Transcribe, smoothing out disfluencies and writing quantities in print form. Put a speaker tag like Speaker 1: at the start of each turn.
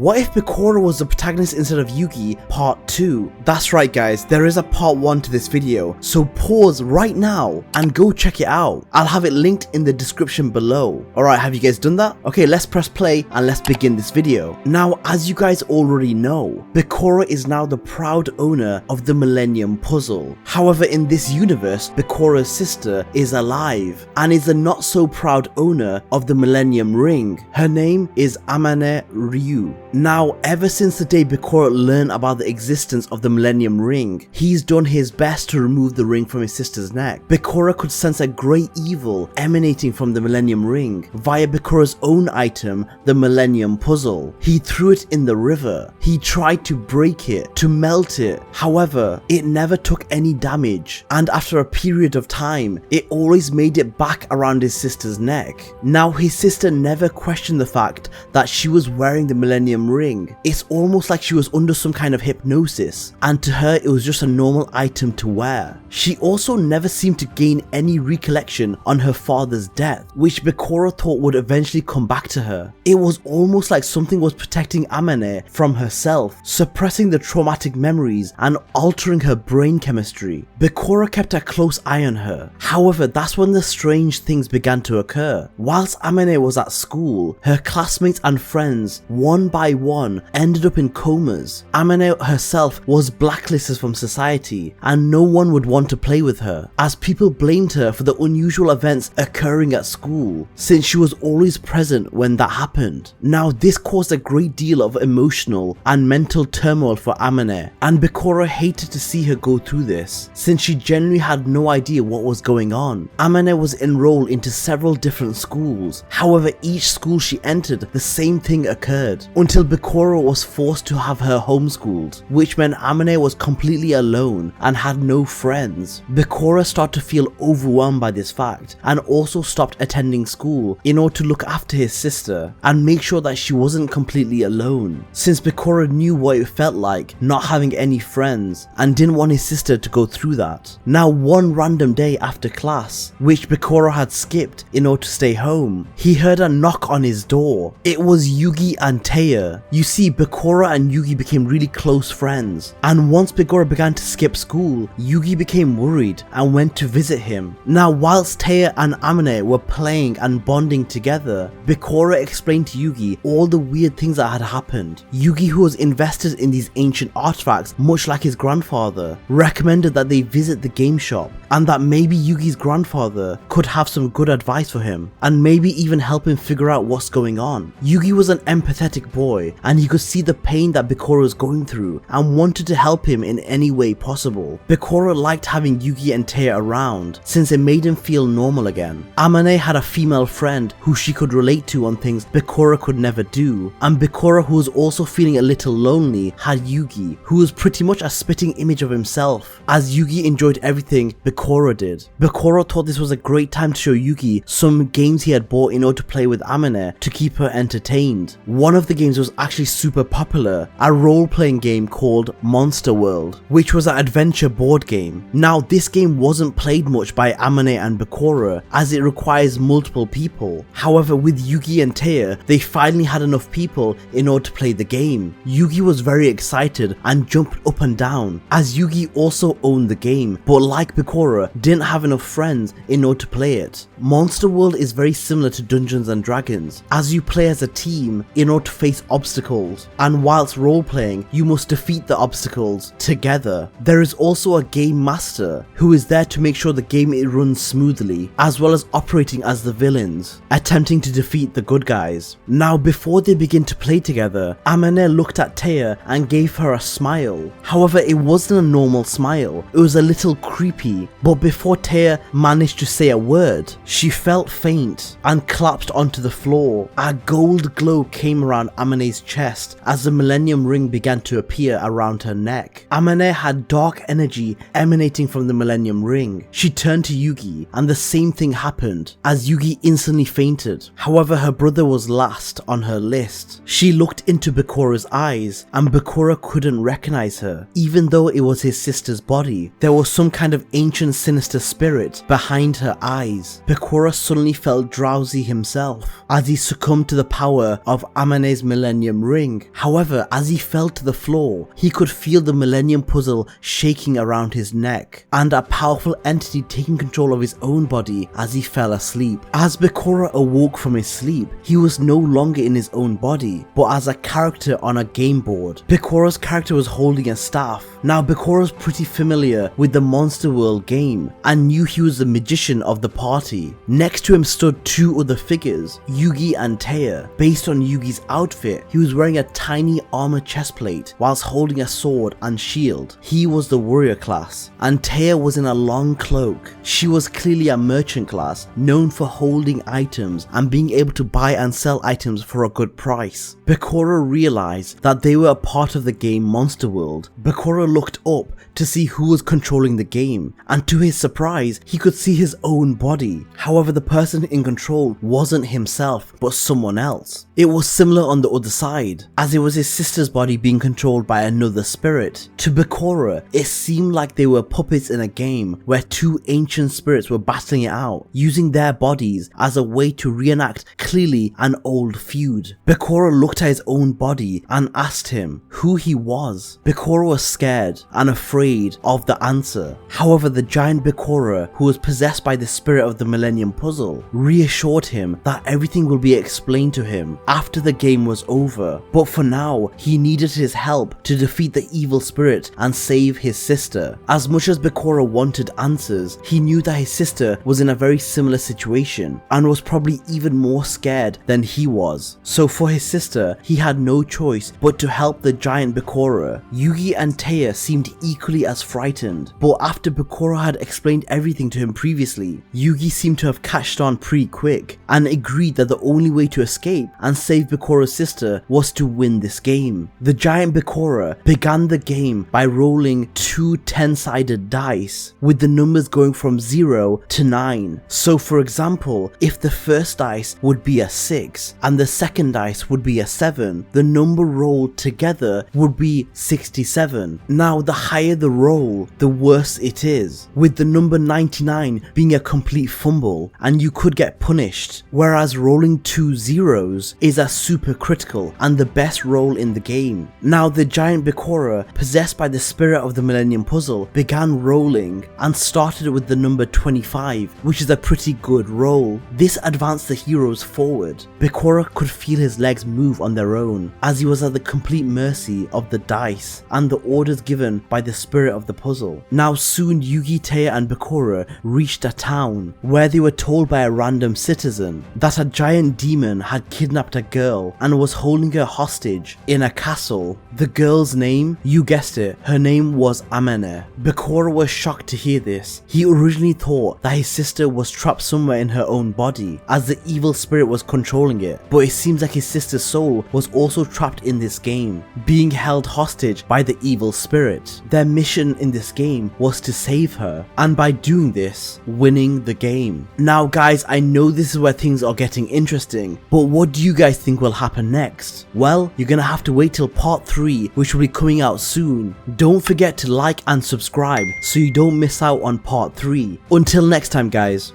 Speaker 1: What if Bakura was the protagonist instead of Yugi, part 2? That's right guys, there is a part 1 to this video, so pause right now and go check it out. I'll have it linked in the description below. Alright, have you guys done that? Okay, let's press play and let's begin this video. Now, as you guys already know, Bakura is now the proud owner of the Millennium Puzzle. However, in this universe, Bakura's sister is alive and is the not so proud owner of the Millennium Ring. Her name is Amane Ryu. Now, ever since the day Bakura learned about the existence of the Millennium Ring, he's done his best to remove the ring from his sister's neck. Bakura could sense a great evil emanating from the Millennium Ring via Bakura's own item, the Millennium Puzzle. He threw it in the river. He tried to break it, to melt it. However, it never took any damage, and after a period of time, it always made it back around his sister's neck. Now, his sister never questioned the fact that she was wearing the Millennium Ring. It's almost like she was under some kind of hypnosis, and to her it was just a normal item to wear. She also never seemed to gain any recollection on her father's death, which Bakura thought would eventually come back to her. It was almost like something was protecting Amane from herself, suppressing the traumatic memories and altering her brain chemistry. Bakura kept a close eye on her. However, that's when the strange things began to occur. Whilst Amane was at school, her classmates and friends, one by one, ended up in comas. Amane herself was blacklisted from society, and no one would want to play with her, as people blamed her for the unusual events occurring at school, since she was always present when that happened. Now, this caused a great deal of emotional and mental turmoil for Amane, and Bakura hated to see her go through this, since she genuinely had no idea what was going on. Amane was enrolled into several different schools. However, each school she entered, the same thing occurred, until Bakura was forced to have her homeschooled, which meant Amane was completely alone and had no friends. Bakura started to feel overwhelmed by this fact, and also stopped attending school in order to look after his sister and make sure that she wasn't completely alone, since Bakura knew what it felt like not having any friends and didn't want his sister to go through that. Now, one random day after class, which Bakura had skipped in order to stay home, he heard a knock on his door. It was Yugi and Taya. You see, Bakura and Yugi became really close friends, and once Bakura began to skip school, Yugi became worried and went to visit him. Now, whilst Taya and Amane were playing and bonding together, Bakura explained to Yugi all the weird things that had happened. Yugi, who was invested in these ancient artifacts much like his grandfather, recommended that they visit the game shop, and that maybe Yugi's grandfather could have some good advice for him and maybe even help him figure out what's going on. Yugi was an empathetic boy, and he could see the pain that Bakura was going through and wanted to help him in any way possible. Bakura liked having Yugi and Taya around, since it made him feel normal again. Amane had a female friend who she could relate to on things Bakura could never do, and Bakura, who was also feeling a little lonely, had Yugi, who was pretty much a spitting image of himself, as Yugi enjoyed everything Bakura did. Bakura thought this was a great time to show Yugi some games he had bought in order to play with Amane to keep her entertained. One of the games was actually super popular, a role-playing game called Monster World, which was an adventure board game. Now, this game wasn't played much by Amane and Bakura, as it requires multiple people. However, with Yugi and Taya, they finally had enough people in order to play the game. Yugi was very excited and jumped up and down, as Yugi also owned the game, but like Bakura, didn't have enough friends in order to play it. Monster World is very similar to Dungeons and Dragons, as you play as a team in order to face obstacles, and whilst role-playing, you must defeat the obstacles together. There is also a game master who is there to make sure the game runs smoothly, as well as operating as the villains, attempting to defeat the good guys. Now, before they begin to play together, Amane looked at Taya and gave her a smile. However, it wasn't a normal smile, it was a little creepy, but before Taya managed to say a word, she felt faint and collapsed onto the floor. A gold glow came around Amane's chest as the Millennium Ring began to appear around her neck. Amane had dark energy emanating from the Millennium Ring. She turned to Yugi, and the same thing happened, as Yugi instantly fainted. However, her brother was last on her list. She looked into Bakura's eyes, and Bakura couldn't recognize her, even though it was his sister's body. There was some kind of ancient sinister spirit behind her eyes. Bakura suddenly felt drowsy himself, as he succumbed to the power of Amane's Millennium Millennium Ring. However, as he fell to the floor, he could feel the Millennium Puzzle shaking around his neck, and a powerful entity taking control of his own body as he fell asleep. As Bakura awoke from his sleep, he was no longer in his own body, but as a character on a game board. Bakura's character was holding a staff. Now Bakura was pretty familiar with the Monster World game and knew he was the magician of the party. Next to him stood two other figures, Yugi and Taya. Based on Yugi's outfit, he was wearing a tiny armor chestplate whilst holding a sword and shield. He was the warrior class, and Taya was in a long cloak. She was clearly a merchant class, known for holding items and being able to buy and sell items for a good price. Bakura realized that they were a part of the game Monster World. Bakura looked up to see who was controlling the game, and to his surprise, he could see his own body. However, the person in control wasn't himself, but someone else. It was similar on the other side, as it was his sister's body being controlled by another spirit. To Bakura, it seemed like they were puppets in a game where two ancient spirits were battling it out, using their bodies as a way to reenact clearly an old feud. Bakura looked at his own body and asked him who he was. Bakura was scared and afraid of the answer. However, the giant Bakura, who was possessed by the spirit of the Millennium Puzzle, reassured him that everything will be explained to him after the game was over, but for now, he needed his help to defeat the evil spirit and save his sister. As much as Bakura wanted answers, he knew that his sister was in a very similar situation and was probably even more scared than he was. So for his sister, he had no choice but to help the giant Bakura. Yugi and Taya seemed equally as frightened, but after Bakura had explained everything to him previously, Yugi seemed to have catched on pretty quick and agreed that the only way to escape and save Bakura's sister was to win this game. The giant Bakura began the game by rolling two 10-sided dice, with the numbers going from 0 to 9. So for example, if the first dice would be a 6 and the second dice would be a 7, the number rolled together would be 67. Now the higher the roll, the worse it is, with the number 99 being a complete fumble and you could get punished, whereas rolling two zeros is a super critical and the best roll in the game. Now the giant Bakura, possessed by the spirit of the Millennium Puzzle, began rolling and started with the number 25, which is a pretty good roll. This advanced the heroes forward. Bakura could feel his legs move on their own, as he was at the complete mercy of the dice and the orders given by the spirit of the puzzle. Now soon Yugi, Taya and Bakura reached a town where they were told by a random citizen that a giant demon had kidnapped a girl and was holding her hostage in a castle. The girl's name, you guessed it, her name was Amene. Bakura was shocked to hear this. He originally thought that his sister was trapped somewhere in her own body as the evil spirit was controlling it, but it seems like his sister's soul was also trapped in this game, being held hostage by the evil spirit. Their mission in this game was to save her, and by doing this, winning the game. Now guys, I know this is where things are getting interesting, but what do you guys think will happen next? Well, you're gonna have to wait till part 3, which will be coming out soon. Don't forget to like and subscribe so you don't miss out on part 3. Until next time guys.